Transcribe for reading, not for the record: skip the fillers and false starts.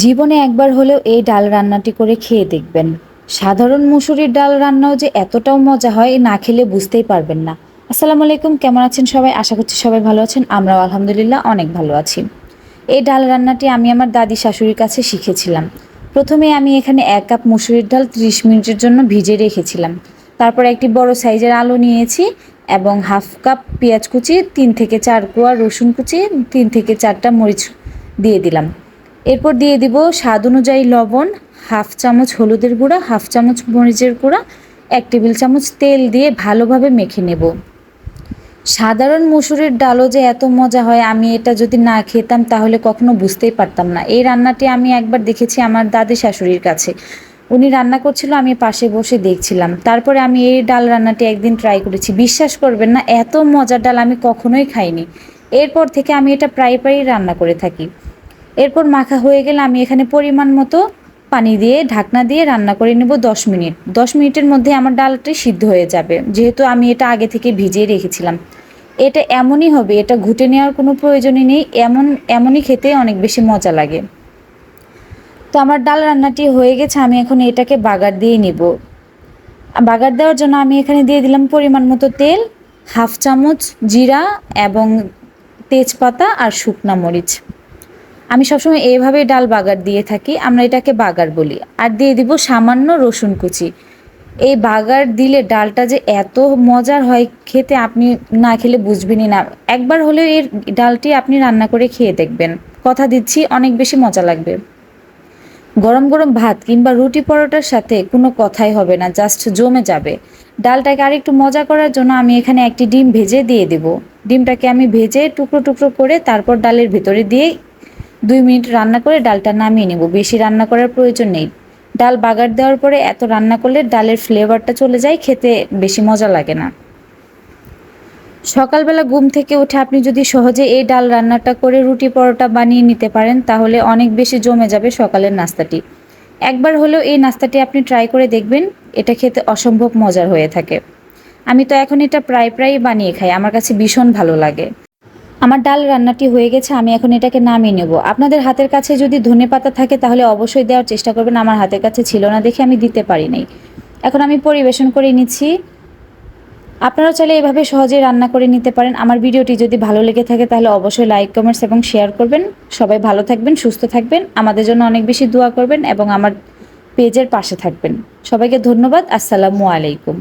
জীবনে একবার হলেও এই ডাল রান্নাটি করে খেয়ে দেখবেন। সাধারণ মুসুরির ডাল রান্নাও যে এতটাও মজা হয় না খেলে বুঝতেই পারবেন না। আসসালামু আলাইকুম, কেমন আছেন সবাই? আশা করছি সবাই ভালো আছেন। আমরাও আলহামদুলিল্লাহ অনেক ভালো আছি। এই ডাল রান্নাটি আমি আমার দাদি শাশুড়ির কাছে শিখেছিলাম। প্রথমে আমি এখানে ১ কাপ মুসুরির ডাল ৩০ মিনিটের জন্য ভিজিয়ে রেখেছিলাম। তারপর একটি বড় সাইজের আলু নিয়েছি এবং হাফ কাপ পেঁয়াজ কুচি, ৩ থেকে ৪ কোয়া রসুন কুচি, ৩ থেকে ৪টা মরিচ দিয়ে দিলাম। এরপর দিয়ে দিব স্বাদ অনুযায়ী লবণ, হাফ চামচ হলুদের গুঁড়া, হাফ চামচ মরিচের গুঁড়া, ১ টেবিল চামচ তেল দিয়ে ভালোভাবে মেখে নেব। সাধারণ মুসুরির ডালও যে এত মজা হয় আমি এটা যদি না খেতাম তাহলে কখনো বুঝতেই পারতাম না। এই রান্নাটি আমি একবার দেখেছি আমার দাদি শাশুড়ির কাছে। উনি রান্না করছিল, আমি পাশে বসে দেখছিলাম। তারপরে আমি এই ডাল রান্নাটি একদিন ট্রাই করেছি। বিশ্বাস করবেন না, এত মজার ডাল আমি কখনোই খাইনি। এরপর থেকে আমি এটা প্রায়ই রান্না করে থাকি। এরপর মাখা হয়ে গেলে আমি এখানে পরিমাণ মতো পানি দিয়ে ঢাকনা দিয়ে রান্না করে নেব ১০ মিনিট। ১০ মিনিটের মধ্যে আমার ডালটি সিদ্ধ হয়ে যাবে, যেহেতু আমি এটা আগে থেকে ভিজিয়ে রেখেছিলাম। এটা এমনই হবে, এটা ঘুটে নেওয়ার কোনো প্রয়োজনই নেই, এমনই খেতে অনেক বেশি মজা লাগে। তো আমার ডাল রান্নাটি হয়ে গেছে, আমি এখন এটাকে বাগার দিয়ে নিব। বাগার দেওয়ার জন্য আমি এখানে দিয়ে দিলাম পরিমাণ মতো তেল, হাফ চামচ জিরা এবং তেজপাতা আর শুকনা মরিচ। আমি সবসময় এইভাবেই ডাল বাগার দিয়ে থাকি, আমরা এটাকে বাগার বলি। আর দিয়ে দিব সামান্য রসুন কুচি। এই বাগার দিলে ডালটা যে এত মজার হয় খেতে, আপনি না খেলে বুঝবেনই না। একবার হলেও এর ডালটি আপনি রান্না করে খেয়ে দেখবেন, কথা দিচ্ছি অনেক বেশি মজা লাগবে। গরম গরম ভাত কিংবা রুটি পরোটার সাথে কোনো কথাই হবে না, জাস্ট জমে যাবে। ডালটাকে আরেকটু মজা করার জন্য আমি এখানে একটি ডিম ভেজে দিয়ে দেব। ডিমটাকে আমি ভেজে টুকরো টুকরো করে তারপর ডালের ভেতরে দিয়ে ২ মিনিট রান্না করে ডালটা নামিয়ে নেব। বেশি রান্না করার প্রয়োজন নেই। ডাল বাগার দেওয়ার পরে এত রান্না করলে ডালের ফ্লেভারটা চলে যায়, খেতে বেশি মজা লাগে না। সকালবেলা ঘুম থেকে উঠে আপনি যদি সহজে এই ডাল রান্নাটা করে রুটি পরোটা বানিয়ে নিতে পারেন তাহলে অনেক বেশি জমে যাবে সকালের নাস্তাটি। একবার হলেও এই নাস্তাটি আপনি ট্রাই করে দেখবেন, এটা খেতে অসম্ভব মজার হয়ে থাকে। আমি তো এখন এটা প্রায়ই বানিয়ে খাই, আমার কাছে ভীষণ ভালো লাগে। আমার ডাল রান্নাটি হয়ে গেছে, আমি এখন এটাকে নামিয়ে নেব। আপনাদের হাতের কাছে যদি ধনেপাতা থাকে তাহলে অবশ্যই দেওয়ার চেষ্টা করবেন। আমার হাতের কাছে ছিল না দেখে আমি দিতে পারি নাই। এখন আমি পরিবেশন করে নিচ্ছি। আপনারাও চাইলে এভাবে সহজেই রান্না করে নিতে পারেন। আমার ভিডিওটি যদি ভালো লেগে থাকে তাহলে অবশ্যই লাইক, কমেন্টস এবং শেয়ার করবেন। সবাই ভালো থাকবেন, সুস্থ থাকবেন, আমাদের জন্য অনেক বেশি দোয়া করবেন এবং আমার পেজের পাশে থাকবেন। সবাইকে ধন্যবাদ। আসসালামু আলাইকুম।